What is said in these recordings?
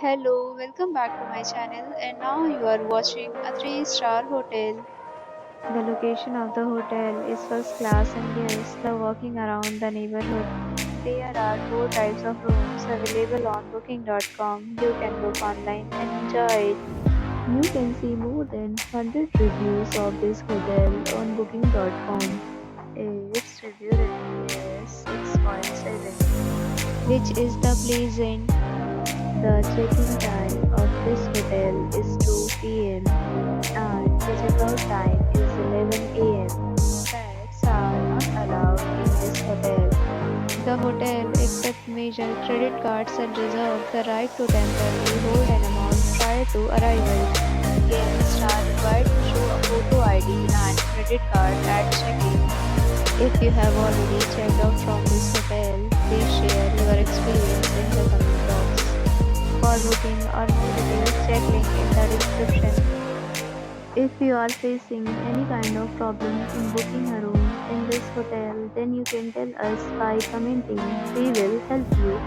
Hello, welcome back to my channel and now you are watching a 3-star hotel. The location of the hotel is first class and guests love walking around the neighborhood. There are 4 types of rooms available on booking.com. You can book online and enjoy it. You can see more than 100 reviews of this hotel on booking.com. Its review rating is 6.7, which is the pleasant. The check-in time of this hotel is 2 p.m. and the check-out time is 11 a.m. Pets are not allowed in this hotel. The hotel accepts major credit cards and reserves the right to temporarily hold an amount prior to arrival. Guests are required to show a photo ID and credit card at check-in. If you have already checked out from this hotel, please share your experience in the comment box. For booking or more details, check link in the description. If you are facing any kind of problem in booking a room in this hotel, then you can tell us by commenting. We will help you.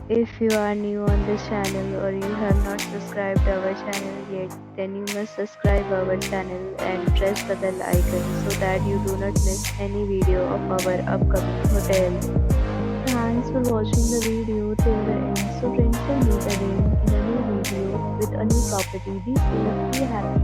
If you are new on this channel or you have not subscribed our channel yet, then you must subscribe our channel and press the bell icon so that you do not miss any video of our upcoming hotel. Thanks for watching the video till the end. So friends, will meet again in a new video with a new property. Be safe, be happy.